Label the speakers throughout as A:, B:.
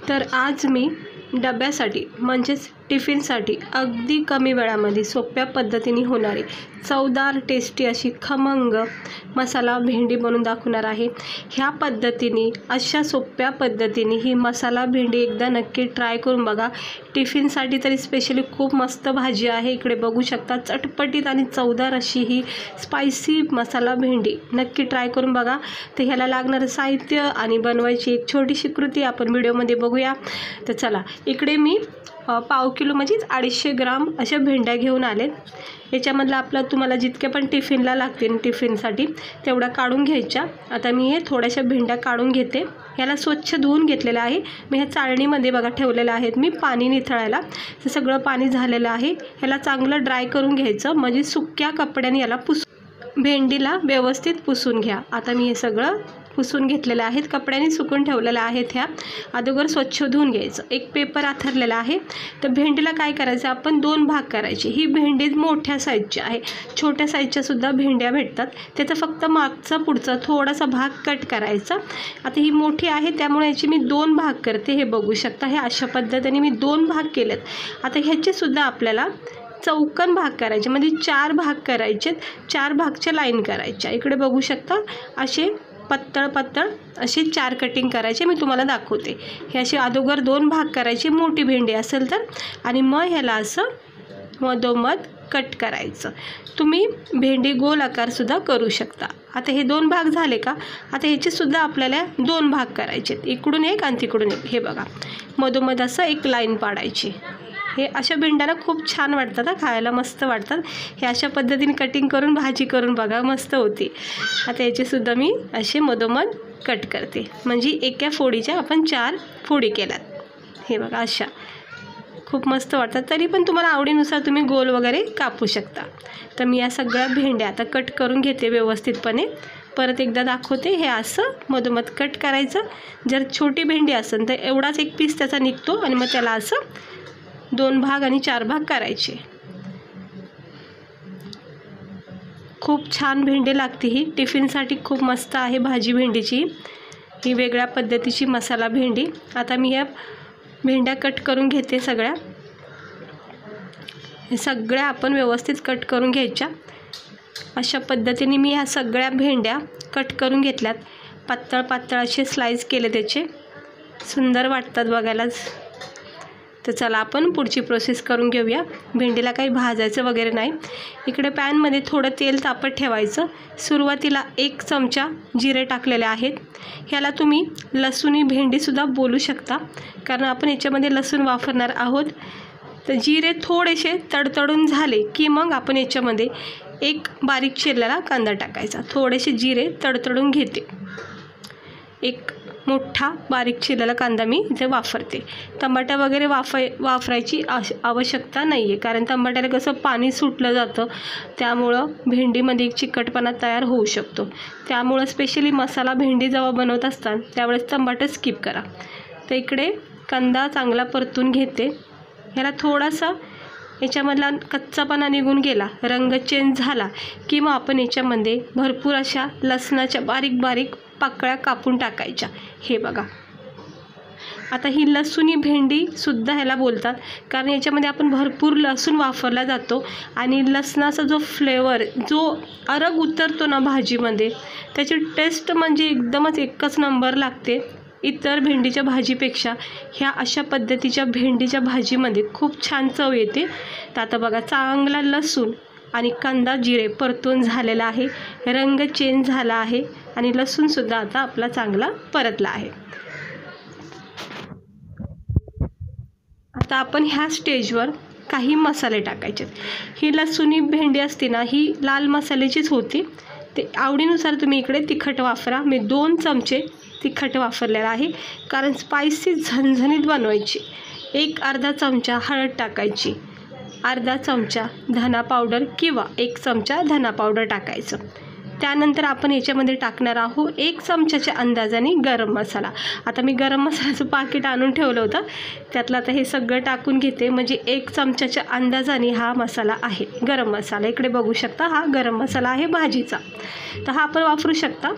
A: तर आज मी डब्यासाठी म्हणजेच टिफिनसाठी अगदी कमी वेळामध्ये सोप्या पद्धतीने होणारी चवदार टेस्टी अशी खमंग मसाला भेंडी बनवून दाखवणार आहे। ह्या पद्धतीने अशा सोप्या पद्धतीने ही मसाला भेंडी एकदा नक्की ट्राय करून बघा। टिफिनसाठी तरी स्पेशली खूप मस्त भाजी आहे। इकडे बघू शकता चटपटीत आणि चवदार अशी ही स्पायसी मसाला भेंडी नक्की ट्राय करून बघा। तर ह्याला लागणारं साहित्य आणि बनवायची एक छोटीशी कृती आपण व्हिडिओमध्ये बघूया। तर चला, इकडे मी पाव किलो म्हणजेच 250 ग्राम अशा भेंड्या घेऊन आले। याच्यामधला आपला तुम्हाला जितक्या पण टिफिनला लागतील टिफिनसाठी तेवढा काढून घ्यायच्या। आता मी हे थोड्याशा भेंड्या काढून घेते। याला स्वच्छ धुवून घेतलेलं आहे। मी ह्या चाळणीमध्ये बघा ठेवलेलं आहेत मी पाणी निथळायला। तर सगळं पाणी झालेलं आहे। ह्याला चांगलं ड्राय करून घ्यायचं, म्हणजे सुक्या कपड्याने याला भेंडीला व्यवस्थित पुसून घ्या। आता मी हे सगळं पुसून घेतलेलं आहेत, कपड्याने सुकून ठेवलेलं आहेत। ह्या अगोदर स्वच्छ धुवून घ्यायचं। एक पेपर आथरलेला आहे। तर भेंडीला काय करायचं, आपण 2 भाग करायचे। ही भेंडी मोठ्या साईजची आहे, छोट्या साईजच्या सुद्धा भेंड्या भेटतात। त्याचा फक्त मागचा पुढचा थोडासा भाग कट करायचा। आता ही मोठी आहे त्यामुळे याची मी 2 भाग करते। हे बघू शकता, हे अशा पद्धतीने मी 2 भाग केलेत। आता ह्याचे सुद्धा आपल्याला चौकोन भाग करायचे, म्हणजे 4 भाग करायचे। 4 भागच्या लाईन करायच्या। इकडे बघू शकता असे पातळ पातळ असे 4 कटिंग करायचे। मी तुम्हाला दाखवते। हे असे अगोदर 2 भाग करायचे मोठी भेंडी असेल तर, आणि मग ह्याला असं मधोमध कट करायचं। तुम्ही भेंडी गोल आकार सुद्धा करू शकता। आता हे 2 भाग झाले का, आता ह्याचे सुद्धा आपल्याला 2 भाग करायचे, इकडून एक आणि तिकडून एक। हे बघा मधोमध असं एक लाईन पाडायची। हे अशा भेंड्याला खूप छान वाटतात, खायला मस्त वाटतात। हे अशा पद्धतीने कटिंग करून भाजी करून बघा, मस्त होती। आता याचेसुद्धा मी असे मधोमध कट करते, म्हणजे एका फोडीच्या आपण 4 फोडी केल्यात। हे बघा अशा खूप मस्त वाटतात। तरी पण तुम्हाला आवडीनुसार तुम्ही गोल वगैरे कापू शकता। तर मी या सगळ्या भेंड्या आता कट करून घेते व्यवस्थितपणे। परत एकदा दाखवते। हे असं मधोमध कट करायचं। जर छोटी भेंडी असेल तर एवढाच एक पीस त्याचा निघतो, आणि मग त्याला असं 2 भाग आणि 4 भाग करायचे। खूप छान भेंडी लागते ही, टिफिनसाठी खूप मस्त आहे भाजी भेंडीची। ही वेगळ्या पद्धतीची मसाला भेंडी। आता मी या भेंड्या कट करून घेते सगळ्या। हे सगळ्या आपण व्यवस्थित कट करून घ्यायच्या। अशा पद्धतीने मी ह्या सगळ्या भेंड्या कट करून घेतल्यात। पातळ पातळ असे स्लाइस केले त्याचे, सुंदर वाटतात बघायलाच। तर चला आपण पुढची प्रोसेस करून घेऊया। भेंडीला काही भाजायचं वगैरे नाही। इकडे पॅनमध्ये थोडं तेल तापत ठेवायचं। सुरुवातीला 1 चमचा जिरे टाकलेले आहेत। ह्याला तुम्ही लसूणी भेंडीसुद्धा बोलू शकता, कारण आपण याच्यामध्ये लसूण वापरणार आहोत। तर जिरे थोडेसे तडतडून झाले की मग आपण याच्यामध्ये एक बारीक चिरलेला कांदा टाकायचा। थोडेसे जिरे तडतडून घेते। एक मोठा बारीक चिरलेला कांदा मी इथे वापरते। टमाटा वगैरे वापरायची आवश्यकता नाही आहे, कारण टमाट्याला कसं पाणी सुटलं जातं, त्यामुळं भेंडीमध्ये एक चिकटपणा तयार होऊ शकतो। त्यामुळं स्पेशली मसाला भेंडी जेव्हा बनवत असतात त्यावेळेस टमाटर स्किप करा। तर इकडे कांदा चांगला परतून घेते। ह्याला थोडासा याच्यामधला कच्चापणा निघून गेला, रंग चेंज झाला की मग आपण याच्यामध्ये भरपूर अशा लसणाच्या बारीक बारीक पाकळ्या कापून टाकायच्या। हे बघा, आता ही लसूणी भेंडीसुद्धा ह्याला बोलतात, कारण याच्यामध्ये आपण भरपूर लसूण वापरला जातो, आणि लसणाचा जो फ्लेवर जो अर्क उतरतो ना भाजीमध्ये, त्याची टेस्ट म्हणजे एकदमच एकच नंबर लागते इतर भेंडीच्या भाजीपेक्षा। ह्या अशा पद्धतीच्या भेंडीच्या भाजीमध्ये खूप छान चव येते। तर आता बघा चांगला लसूण आणि कांदा जिरे परतून झालेला आहे, रंग चेंज झाला आहे, आणि लसूणसुद्धा आता आपला चांगला परतला आहे। आता आपण ह्या स्टेजवर काही मसाले टाकायचे। ही लसूणी भेंडी असते ना, ही लाल मसाल्याचीच होती। ते आवडीनुसार तुम्ही इकडे तिखट वापरा। मी 2 चमचे तिखट वापरलेला आहे, कारण स्पायसी झणझणीत बनवायची। एक अर्धा चमचा हळद टाकायची, अर्धा चमचा धना पावडर किंवा 1 चमचा धना पावडर टाकायचं। त्यानंतर आपण याच्यामध्ये टाकणार आहोत 1 चमच्याच्या अंदाजाने गरम मसाला। आता मी गरम मसाल्याचं पाकिट आणून ठेवलं होतं, त्यातलं आता हे सगळं टाकून घेते, म्हणजे 1 चमच्याच्या अंदाजाने हा मसाला आहे गरम मसाला। इकडे बघू शकता हा गरम मसाला आहे भाजीचा, तर हा आपण वापरू शकता।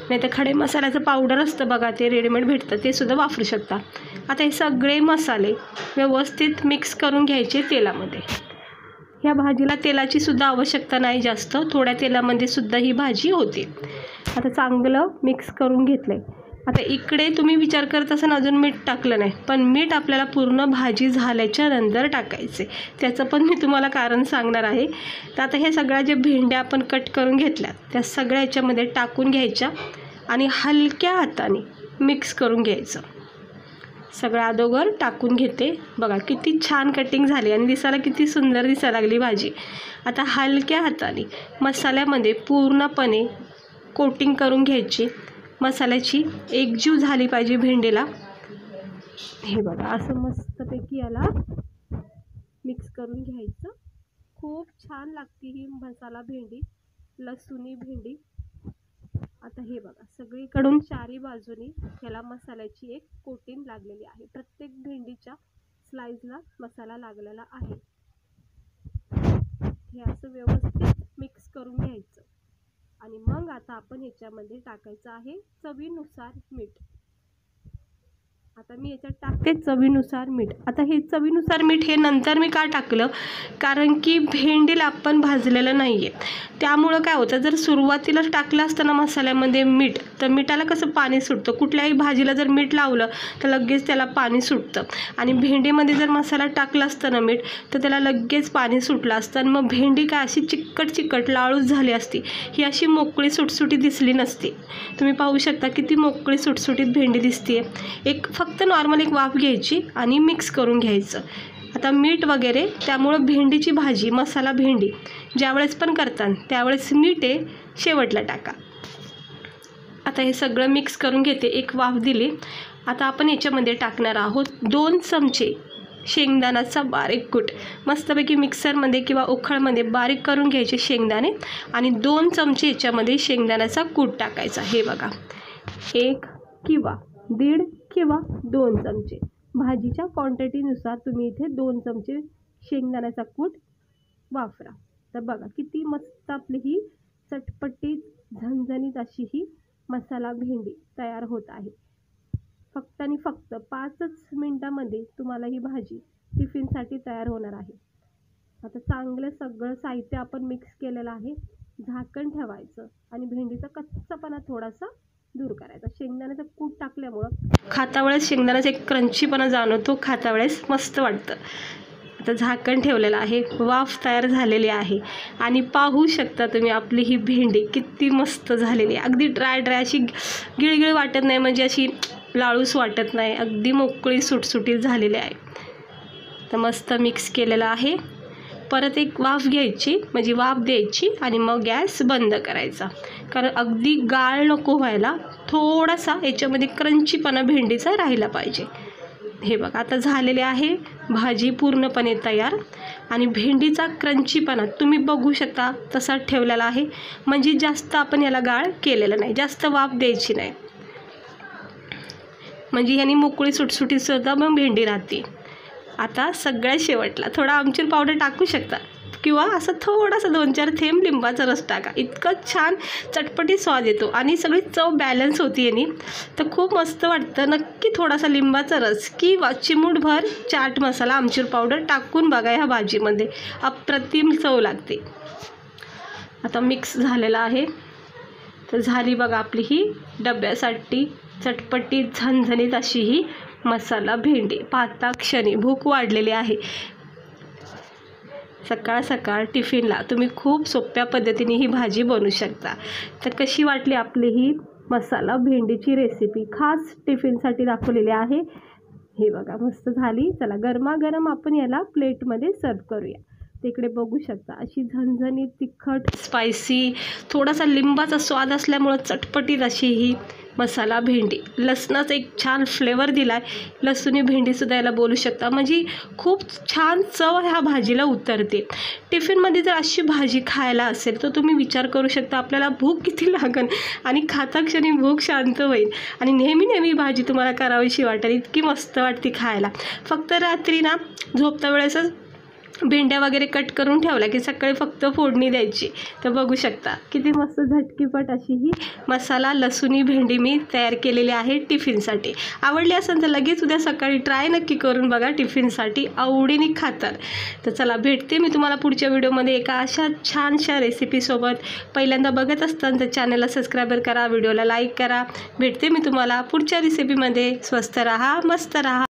A: नाही तर खडे मसाल्याचं पावडर असतं बघा, ते रेडीमेड भेटतं, ते सुद्धा वापरू शकता. आता हे सगळे मसाले व्यवस्थित मिक्स करून घ्यायचे तेलामध्ये. ह्या भाजीला तेलाची सुद्धा आवश्यकता नाही जास्त, थोड्या तेलामध्ये सुद्धा ही भाजी होते. आता चांगलं मिक्स करून घेतलं आहे. आता इकडे तुम्ही विचार करत असाल अजून मीठ टाकलं नाही, पण मीठ आपल्याला पूर्ण भाजी झाल्याच्या नंतर टाकायचे, त्याचं पण मी तुम्हाला कारण सांगणार आहे. तर आता हे सगळ्या जे भेंड्या आपण कट करून घेतल्या त्या सगळ्या याच्यामध्ये टाकून घ्यायच्या आणि हलक्या हाताने मिक्स करून घ्यायचं. सगळं अगोदर टाकून घेते. बघा किती छान कटिंग झाली आणि दिसायला किती सुंदर दिसायला लागली भाजी. आता हलक्या हाताने मसाल्यामध्ये पूर्णपणे कोटिंग करून घ्यायची. मसाल्याची एकजीव झाली पाहिजे भेंडीला. हे बघा असं मस्तपैकी याला मिक्स करून घ्यायचं. खूप छान लागते ही मसाला भेंडी, लसुणी भेंडी. आता हे बघा सगळीकडून चारी बाजूनी ह्याला मसाल्याची एक कोटिंग लागलेली आहे. प्रत्येक भेंडीच्या स्लाइसला मसाला लागलेला आहे. हे असं व्यवस्थित मिक्स करून घ्यायचं आणि मग आता आपण ह्याच्यामध्ये टाकायचं आहे चवीनुसार मीठ. आता मी याच्यात टाकते चवीनुसार मीठ. आता हे चवीनुसार मीठ हे नंतर मी का टाकलं, कारण की भेंडीला आपण भाजलेलं नाही आहे, त्यामुळं काय होतं, जर सुरुवातीलाच टाकलं असतं ना मसाल्यामध्ये मीठ, तर मिठाला कसं पाणी सुटतं. कुठल्याही भाजीला जर मीठ लावलं तर लगेच त्याला पाणी सुटतं आणि भेंडीमध्ये जर मसाला टाकला असतं ना मीठ, तर त्याला लगेच पाणी सुटलं असतं आणि मग भेंडी काय अशी चिकट चिकट लाळूच झाली असती. ही अशी मोकळी सुटसुटीत दिसली नसती. तुम्ही पाहू शकता किती मोकळी सुटसुटीत भेंडी दिसते. एक फक्त नॉर्मल एक वाफ घ्यायची आणि मिक्स करून घ्यायचं. आता मीठ वगैरे, त्यामुळं भेंडीची भाजी मसाला भेंडी ज्यावेळेस पण करतात त्यावेळेस मीठ हे शेवटला टाका. आता हे सगळं मिक्स करून घेते, एक वाफ दिली. आता आपण याच्यामध्ये टाकणार आहोत 2 चमचे शेंगदाण्याचा बारीक कूट. मस्तपैकी मिक्सरमध्ये किंवा उखळमध्ये बारीक करून घ्यायचे शेंगदाणे आणि 2 चमचे याच्यामध्ये शेंगदाण्याचा कूट टाकायचा. हे बघा 1 किंवा 1.5 किंवा 2 चमचे भाजीच्या क्वांटिटीनुसार तुम्ही इथे 2 चमचे शेंगदाण्याचा कूट वापरा. तर बघा किती मस्त आपली ही चटपटीत झणझणीत अशी ही मसाला भेंडी तयार होत आहे. फक्त आणि फक्त 5च मिनिटामध्ये तुम्हाला ही भाजी टिफिनसाठी तयार होणार आहे. आता चांगलं सगळं साहित्य आपण मिक्स केलेलं आहे. झाकण ठेवायचं आणि भेंडीचा कच्चापणा थोडासा दूर करायचा. शेंगदाण्याचं कूट टाकल्यामुळं खाता वेळेस शेंगदाण्याचा एक क्रंचीपणा जाणवतो, खाता वेळेस मस्त वाटतं. आता झाकण ठेवलेलं आहे, वाफ तयार झालेली आहे आणि पाहू शकता तुम्ही आपली ही भेंडी किती मस्त झालेली आहे. अगदी ड्राय अशी गिळगिळ वाटत नाही, म्हणजे अशी लाळूस वाटत नाही, अगदी मोकळी सुटसुटीत झालेली आहे. तर मस्त मिक्स केलेलं आहे. परत एक वाफ घ्यायची, म्हणजे वाफ द्यायची आणि मग गॅस बंद करायचा, कारण अगदी गाळ नको व्हायला, थोडासा याच्यामध्ये क्रंचीपणा भेंडीचा राहिला पाहिजे. हे बघा आता झालेले आहे भाजी पूर्णपणे तयार आणि भेंडीचा क्रंचीपणा तुम्ही बघू शकता तसा ठेवलेला आहे, म्हणजे जास्त आपण याला गाळ केलेला नाही, जास्त वाफ द्यायची नाही, म्हणजे ह्यानी मोकळी सुटसुटीत सुद्धा मग भेंडी राहते. आता सगळ्यात शेवटला थोडा आमचूर पावडर टाकू शकता किंवा असं थोडासा 2-4 थेंब लिंबाचा रस टाका. इतकं छान चटपटी स्वाद येतो आणि सगळी चव बॅलन्स होती यानी, तर खूप मस्त वाटतं. नक्की थोडासा लिंबाचा रस किंवा चिमूटभर चाट मसाला आमचूर पावडर टाकून बघा ह्या भाजीमध्ये, अप्रतिम चव लागते. आता मिक्स झालेला आहे. तर झाली बघा आपली ही डब्यासाठी चटपटीत झणझणीत अशी ही मसाला भेंडी. पाहता क्षणी भूक वाढलेली आहे. सकाळ सकाळ टिफिनला तुम्ही खूप सोप्या पद्धतीने ही भाजी बनवू शकता. तर कशी वाटली आपली ही मसाला भेंडीची रेसिपी, खास टिफिनसाठी दाखवलेली आहे. हे बघा मस्त झाली. चला गरमागरम आपण याला प्लेटमध्ये सर्व करूया. तिकडे बघू शकता अशी झणझणीत तिखट स्पायसी थोडासा लिंबाचा स्वाद असल्यामुळं चटपटीत अशी ही मसाला भेंडी. लसणाचा एक छान फ्लेवर दिला आहे, लसुणी भेंडीसुद्धा याला बोलू शकता, म्हणजे खूप छान चव ह्या भाजीला उतरते. टिफिनमध्ये जर अशी भाजी खायला असेल तर तुम्ही विचार करू शकता आपल्याला भूक किती लागेल आणि खाता क्षणी भूक शांत होईल आणि नेहमी नेहमी भाजी तुम्हाला करावीशी वाटेल, इतकी मस्त वाटते खायला. फक्त रात्री ना झोपता वेळेसच भेंड्या वगैरे कट करून ठेवल्या की सकाळी फक्त फोडणी द्यायची. तर बघू शकता किती मस्त झटकीपट अशी ही मसाला लसुणी भेंडी मी तयार केलेली आहे टिफिनसाठी. आवडली असेल तर लगेच उद्या सकाळी ट्राय नक्की करून बघा, टिफिनसाठी आवडीने खातात. तर चला, भेटते मी तुम्हाला पुढच्या व्हिडिओमध्ये एका अशा छानशा रेसिपीसोबत. पहिल्यांदा बघत असताना तर चॅनलला सबस्क्राईब करा, व्हिडिओला लाईक करा. भेटते मी तुम्हाला पुढच्या रेसिपीमध्ये. स्वस्त रहा, मस्त रहा.